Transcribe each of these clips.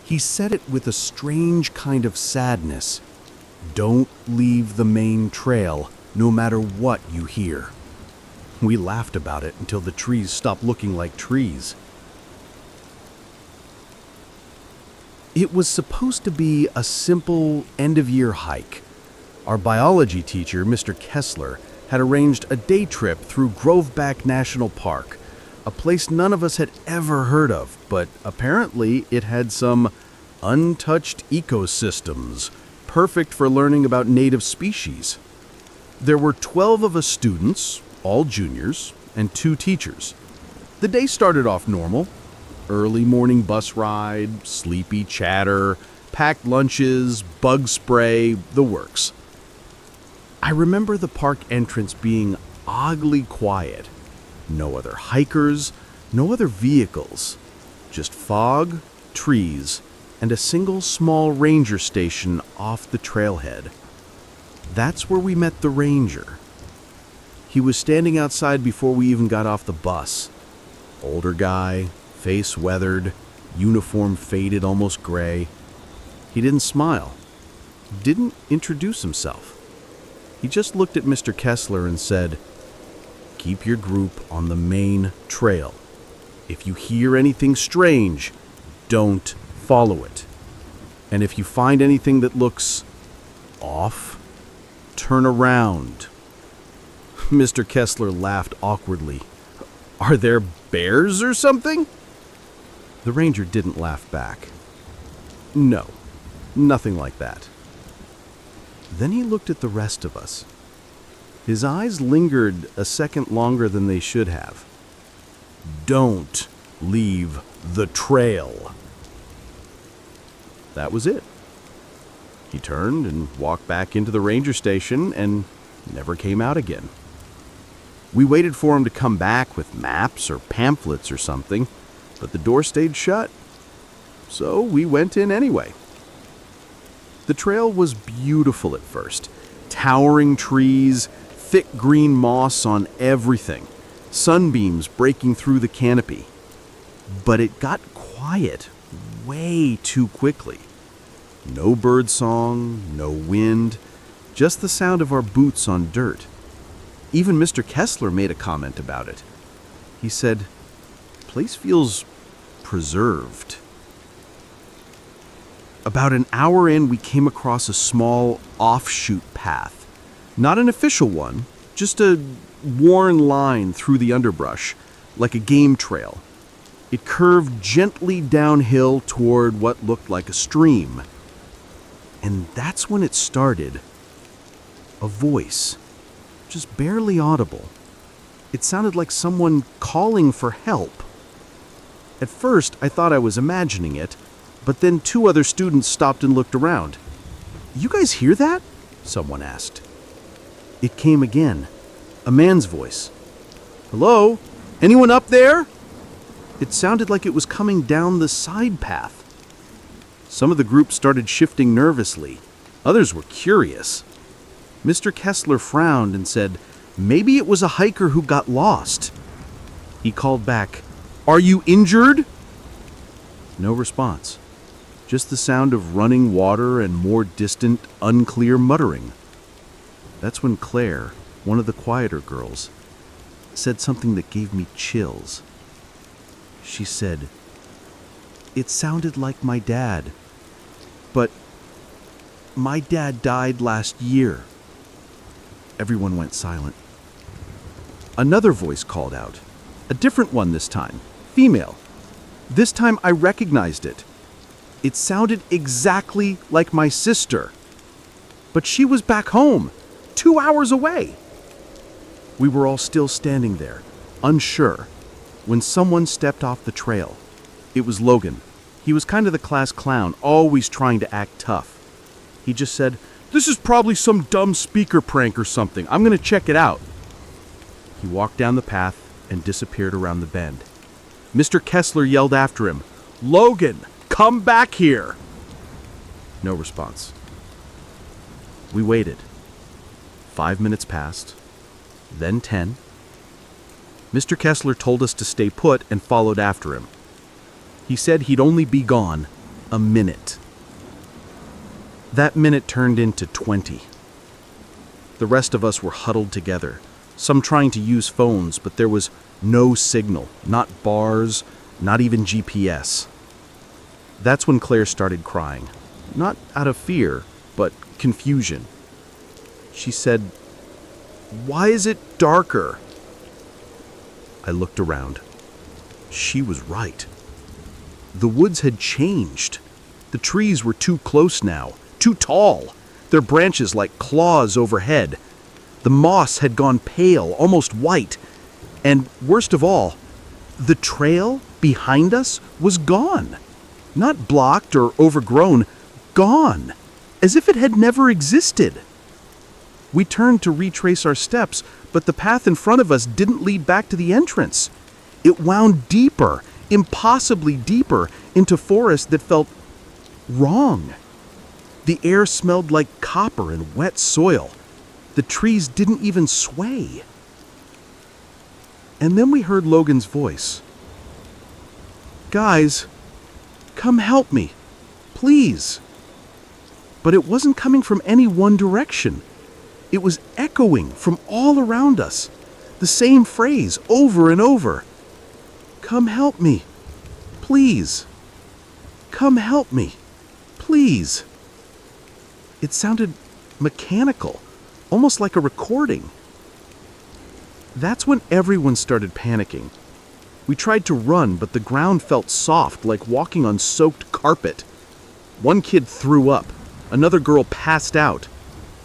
He said it with a strange kind of sadness. "Don't leave the main trail, no matter what you hear." We laughed about it until the trees stopped looking like trees. It was supposed to be a simple end-of-year hike. Our biology teacher, Mr. Kessler, had arranged a day trip through Groveback National Park, a place none of us had ever heard of, but apparently it had some untouched ecosystems, perfect for learning about native species. There were 12 of us students, all juniors, and 2 teachers. The day started off normal. Early morning bus ride, sleepy chatter, packed lunches, bug spray, the works. I remember the park entrance being oddly quiet. No other hikers, no other vehicles. Just fog, trees, and a single small ranger station off the trailhead. That's where we met the ranger. He was standing outside before we even got off the bus. Older guy, face weathered, uniform faded almost gray. He didn't smile, didn't introduce himself. He just looked at Mr. Kessler and said, "Keep your group on the main trail. If you hear anything strange, don't follow it. And if you find anything that looks off, turn around." Mr. Kessler laughed awkwardly. "Are there bears or something?" The ranger didn't laugh back. "No, nothing like that." Then he looked at the rest of us. His eyes lingered a second longer than they should have. "Don't leave the trail." That was it. He turned and walked back into the ranger station and never came out again. We waited for him to come back with maps or pamphlets or something, but the door stayed shut. So we went in anyway. The trail was beautiful at first. Towering trees, thick green moss on everything, sunbeams breaking through the canopy. But it got quiet way too quickly. No bird song, no wind, just the sound of our boots on dirt. Even Mr. Kessler made a comment about it. He said, "The place feels preserved." About an hour in, we came across a small offshoot path. Not an official one, just a worn line through the underbrush, like a game trail. It curved gently downhill toward what looked like a stream. And that's when it started. A voice, just barely audible. It sounded like someone calling for help. At first, I thought I was imagining it, but then 2 other students stopped and looked around. "You guys hear that?" someone asked. It came again, a man's voice. "Hello? Anyone up there?" It sounded like it was coming down the side path. Some of the group started shifting nervously. Others were curious. Mr. Kessler frowned and said, maybe it was a hiker who got lost. He called back, "Are you injured?" No response. Just the sound of running water and more distant, unclear muttering. That's when Claire, one of the quieter girls, said something that gave me chills. She said, "It sounded like my dad, but my dad died last year." Everyone went silent. Another voice called out, a different one this time, female. This time I recognized it. It sounded exactly like my sister. But she was back home, 2 hours away. We were all still standing there, unsure, when someone stepped off the trail. It was Logan. He was kind of the class clown, always trying to act tough. He just said, "This is probably some dumb speaker prank or something. I'm going to check it out." He walked down the path and disappeared around the bend. Mr. Kessler yelled after him, "Logan, come back here!" No response. We waited. 5 minutes passed, then 10. Mr. Kessler told us to stay put and followed after him. He said he'd only be gone a minute. That minute turned into 20. The rest of us were huddled together, some trying to use phones, but there was no signal, not bars, not even GPS. That's when Claire started crying, not out of fear, but confusion. She said, "Why is it darker?" I looked around. She was right. The woods had changed. The trees were too close now, too tall, their branches like claws overhead. The moss had gone pale, almost white. And worst of all, the trail behind us was gone. Not blocked or overgrown, gone, as if it had never existed. We turned to retrace our steps, but the path in front of us didn't lead back to the entrance. It wound deeper, impossibly deeper, into forest that felt wrong. The air smelled like copper and wet soil. The trees didn't even sway. And then we heard Logan's voice. "Guys, come help me, please." But it wasn't coming from any one direction. It was echoing from all around us, the same phrase over and over. "Come help me, please. Come help me, please." It sounded mechanical, almost like a recording. That's when everyone started panicking. We tried to run, but the ground felt soft, like walking on soaked carpet. One kid threw up. Another girl passed out.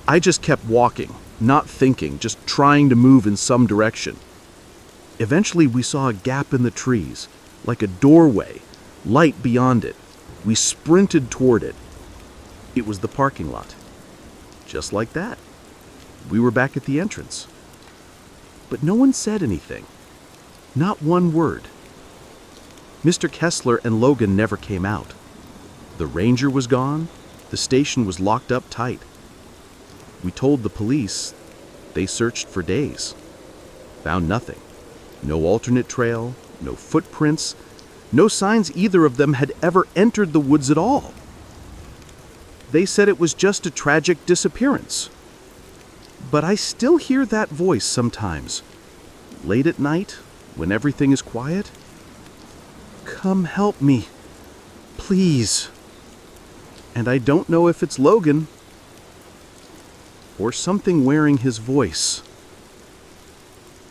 I just kept walking, not thinking, just trying to move in some direction. Eventually, we saw a gap in the trees, like a doorway, light beyond it. We sprinted toward it. It was the parking lot. Just like that. We were back at the entrance. But no one said anything. Not one word. Mr. Kessler and Logan never came out. The ranger was gone. The station was locked up tight. We told the police. They searched for days. Found nothing. No alternate trail, no footprints, no signs either of them had ever entered the woods at all. They said it was just a tragic disappearance. But I still hear that voice sometimes, late at night, when everything is quiet. "Come help me, please." And I don't know if it's Logan or something wearing his voice.